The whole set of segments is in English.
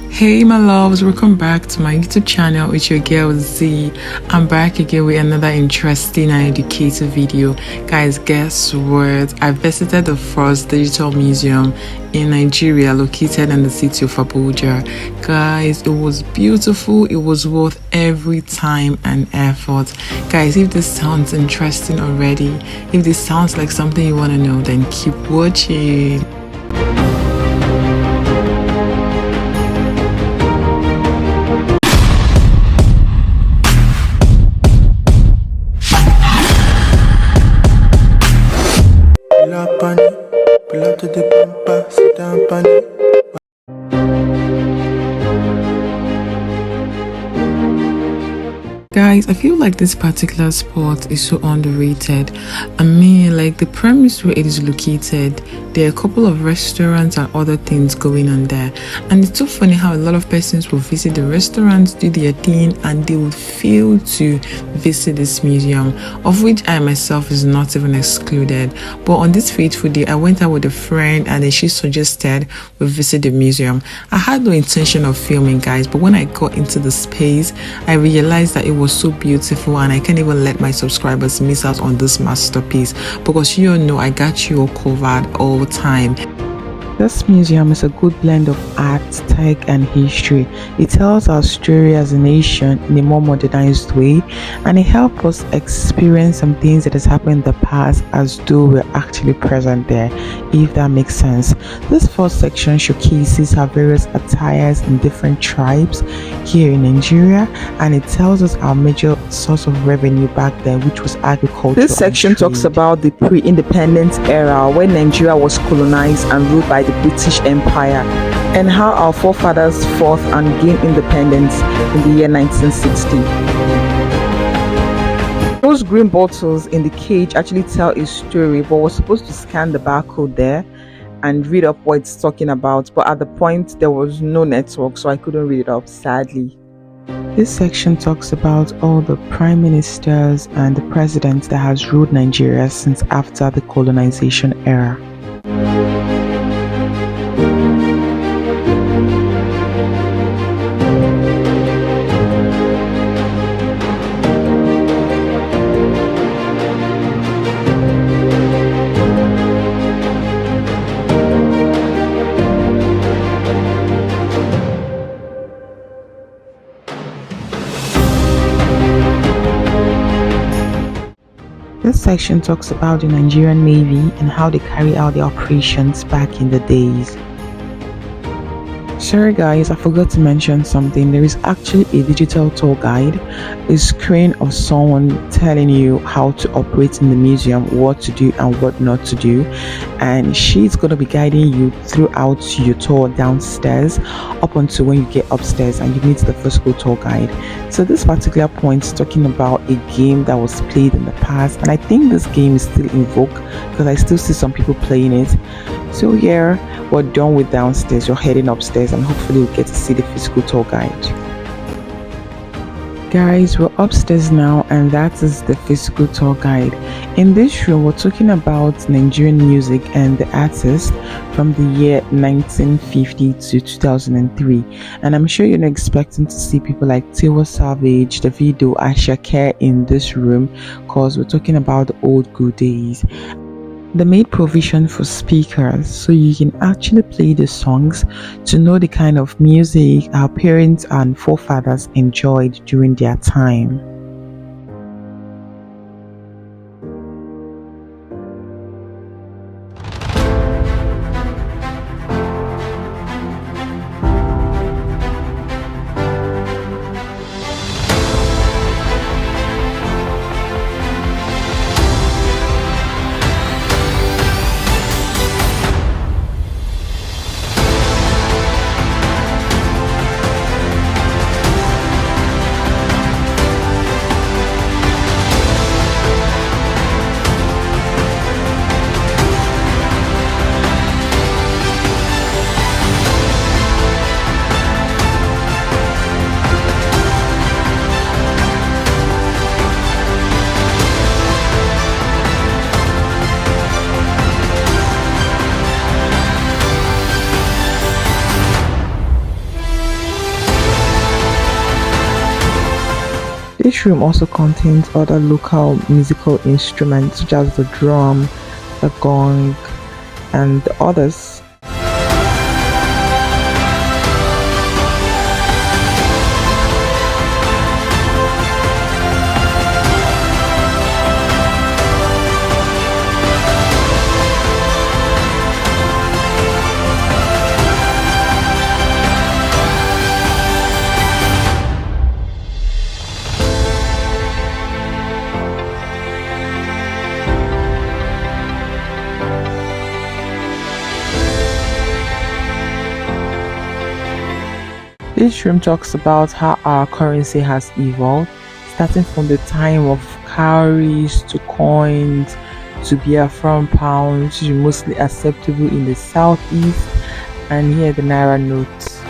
Hey my loves, welcome back to my YouTube channel with your girl Z. I'm back again with another interesting and educative video. Guys, guess what? I visited the first digital museum in Nigeria located in the city of Abuja. Guys, it was beautiful. It was worth every time and effort. Guys, if this sounds interesting already, if this sounds like something you want to know, then keep watching. Pull up to the bumper, sit down, bunny. Guys, I feel like this particular spot is so underrated. I mean, like the premise where it is located, there are a couple of restaurants and other things going on there. And it's so funny how a lot of persons will visit the restaurants, do their thing, and they will fail to visit this museum, of which I myself is not even excluded. But on this fateful day, I went out with a friend and then she suggested we visit the museum. I had no intention of filming, guys, but when I got into the space, I realized that it was so beautiful and I can't even let my subscribers miss out on this masterpiece, because you all know I got you all covered all the time. This museum is a good blend of art, tech, and history. It tells our story as a nation in a more modernized way, and it helps us experience some things that has happened in the past as though we're actually present there, if that makes sense. This first section showcases our various attires in different tribes here in Nigeria, and it tells us our major source of revenue back then, which was agriculture. This section talks about the pre-independence era when Nigeria was colonized and ruled by the British Empire, and how our forefathers fought and gained independence in the year 1960. Those green bottles in the cage actually tell a story, but we're supposed to scan the barcode there and read up what it's talking about, but at the point there was no network, so I couldn't read it up, sadly. This section talks about all the prime ministers and the presidents that has ruled Nigeria since after the colonization era. This section talks about the Nigerian Navy and how they carry out their operations back in the days. Sorry guys, I forgot to mention something. There is actually a digital tour guide, a screen of someone telling you how to operate in the museum, what to do and what not to do, and she's going to be guiding you throughout your tour downstairs up until when you get upstairs and you meet the physical tour guide. So this particular point is talking about a game that was played in the past, and I think this game is still in vogue because I still see some people playing it. So here we're done with downstairs, you're heading upstairs, and hopefully we'll get to see the physical tour guide. Guys, we're upstairs now, and that is the physical tour guide. In this room, we're talking about Nigerian music and the artists from the year 1950 to 2003. And I'm sure you're not expecting to see people like Tiwa Savage, Davido, Asake in this room, because we're talking about the old good days. They made provision for speakers so you can actually play the songs to know the kind of music our parents and forefathers enjoyed during their time. Each room also contains other local musical instruments such as the drum, the gong, and others. Each room talks about how our currency has evolved, starting from the time of cowries to coins to Biafran pounds, which is mostly acceptable in the southeast, and here the naira notes.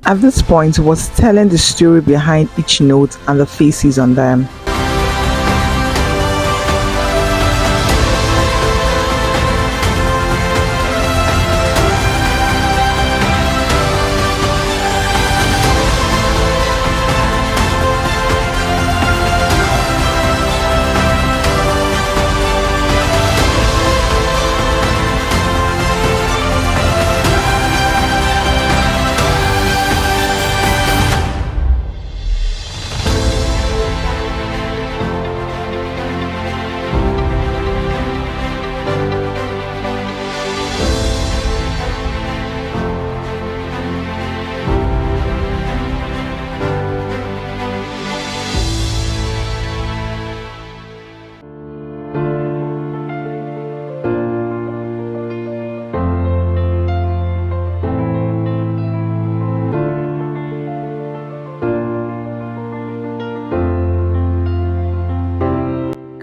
At this point, he was telling the story behind each note and the faces on them.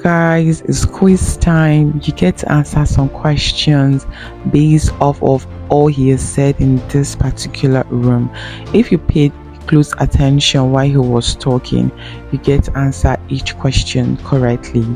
Guys, it's quiz time. You get to answer some questions based off of all he has said in this particular room. If you paid close attention while he was talking, you get to answer each question correctly.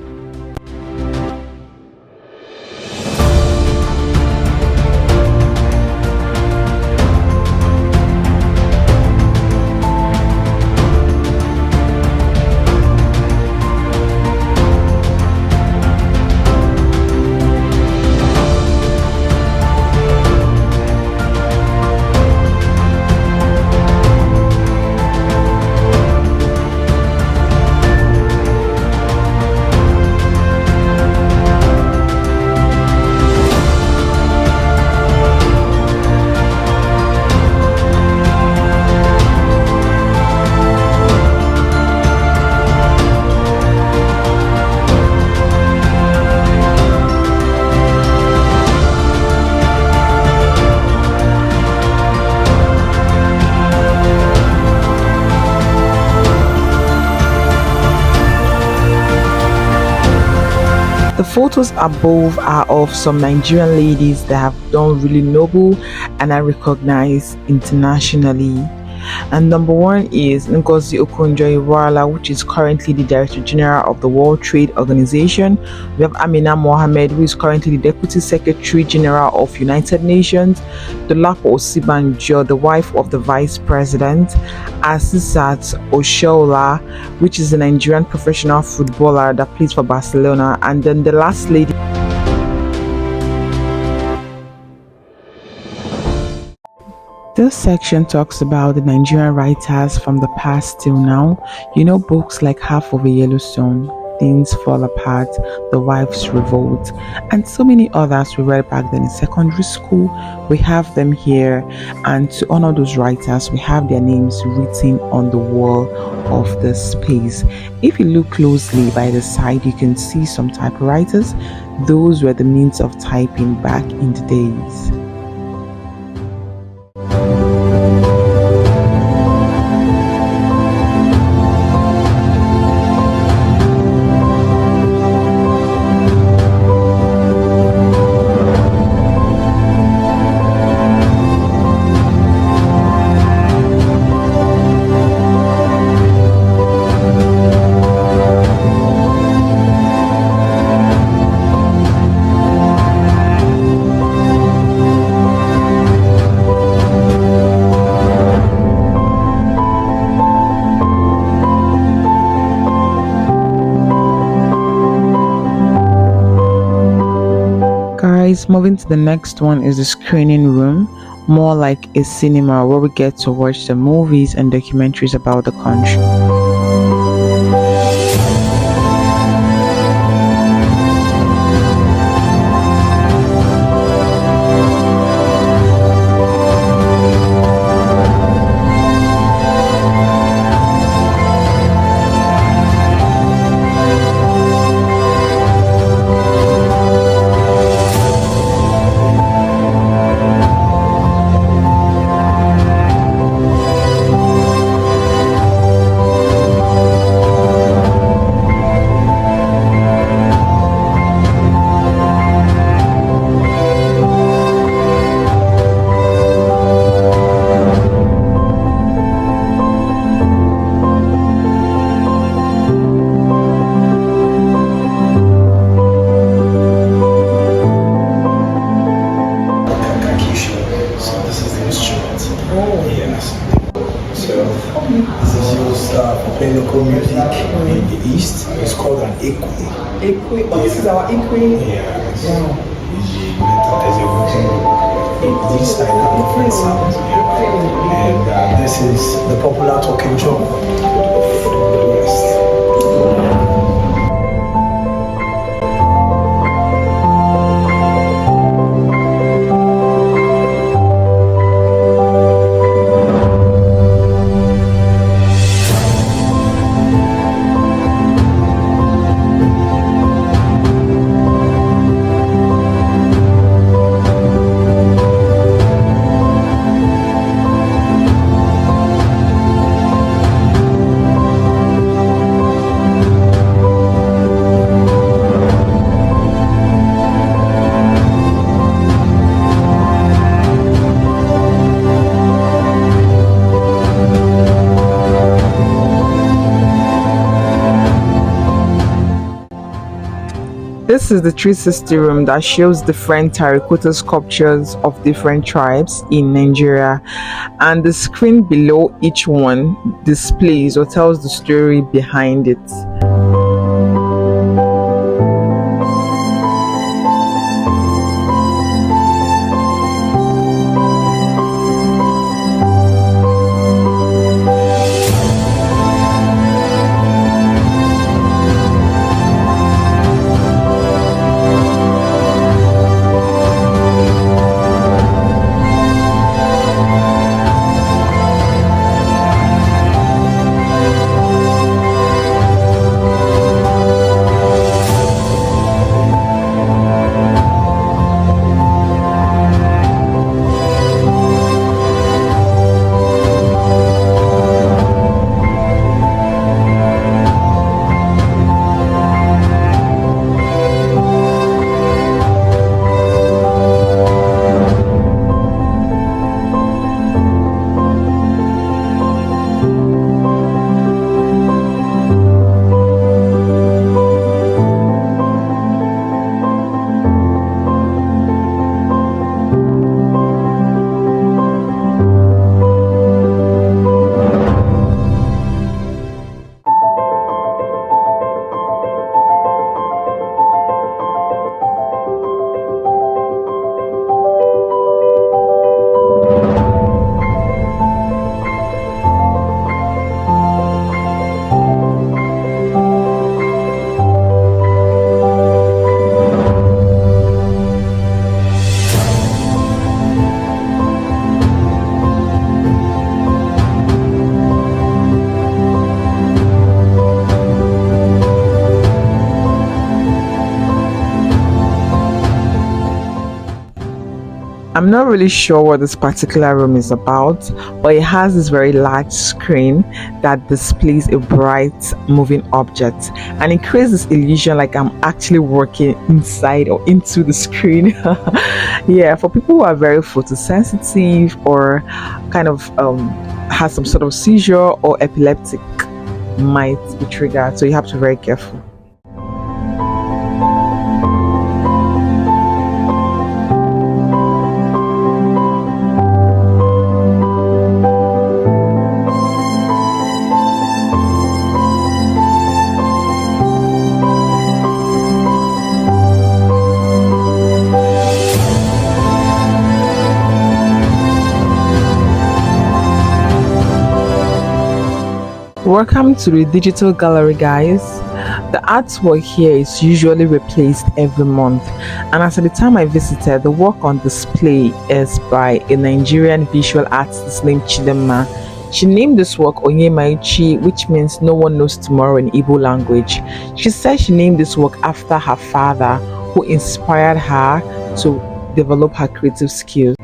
The photos above are of some Nigerian ladies that have done really noble and are recognized internationally. And number one is Ngozi Okonjo-Iweala, which is currently the Director General of the World Trade Organization. We have Amina Mohammed, who is currently the Deputy Secretary General of United Nations. Dolapo Osinbajo, the wife of the Vice President. Asisat Oshoala, which is a Nigerian professional footballer that plays for Barcelona. And then the last lady. This section talks about the Nigerian writers from the past till now. You know, books like Half of a Yellowstone, Things Fall Apart, The Wife's Revolt, and so many others we read back then in secondary school. We have them here, and to honor those writers, we have their names written on the wall of the space. If you look closely by the side, you can see some typewriters. Those were the means of typing back in the days. Anyways, moving to the next one is the screening room, more like a cinema where we get to watch the movies and documentaries about the country. So this is the instrument. Oh. Yes. So this is used for playing local music in the East. It's called an ekwe. Ekwe. Oh, this is our ekwe. Yes. Wow. There's a routine this side of different sounds. And this is the popular talking drum. Yes. This is the 360 room that shows different terracotta sculptures of different tribes in Nigeria, and the screen below each one displays or tells the story behind it. I'm not really sure what this particular room is about, but it has this very large screen that displays a bright moving object, and it creates this illusion like I'm actually working inside or into the screen. Yeah, for people who are very photosensitive or kind of has some sort of seizure or epileptic might be triggered, so you have to be very careful. Welcome to the digital gallery, guys. The artwork here is usually replaced every month, and as at the time I visited, the work on display is by a Nigerian visual artist named Chidema. She named this work Onyemaichi, which means no one knows tomorrow in Igbo language. She said she named this work after her father, who inspired her to develop her creative skills.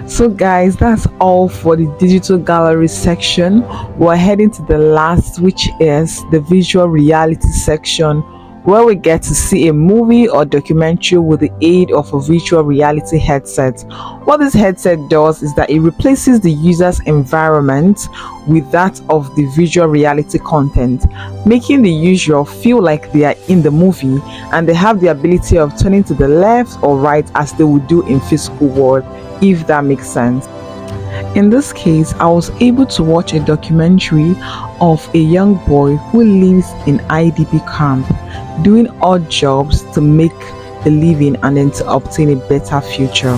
So guys, that's all for the digital gallery section. We're heading to the last, which is the visual reality section, where we get to see a movie or documentary with the aid of a virtual reality headset. What this headset does is that it replaces the user's environment with that of the visual reality content, making the user feel like they are in the movie, and they have the ability of turning to the left or right as they would do in physical world, if that makes sense. In this case, I was able to watch a documentary of a young boy who lives in IDP camp, doing odd jobs to make a living and then to obtain a better future.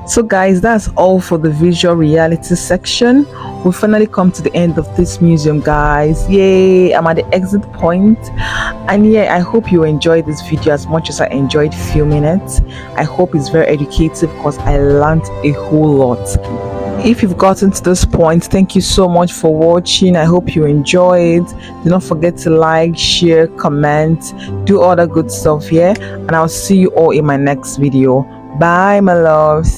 So guys, that's all for the visual reality section. We finally come to the end of this museum, guys. Yay, I'm at the exit point. And yeah, I hope you enjoyed this video as much as I enjoyed filming it. I hope it's very educative because I learned a whole lot. If you've gotten to this point, thank you so much for watching. I hope you enjoyed. Do not forget to like, share, comment, do all the good stuff here, and I'll see you all in my next video. Bye, my loves.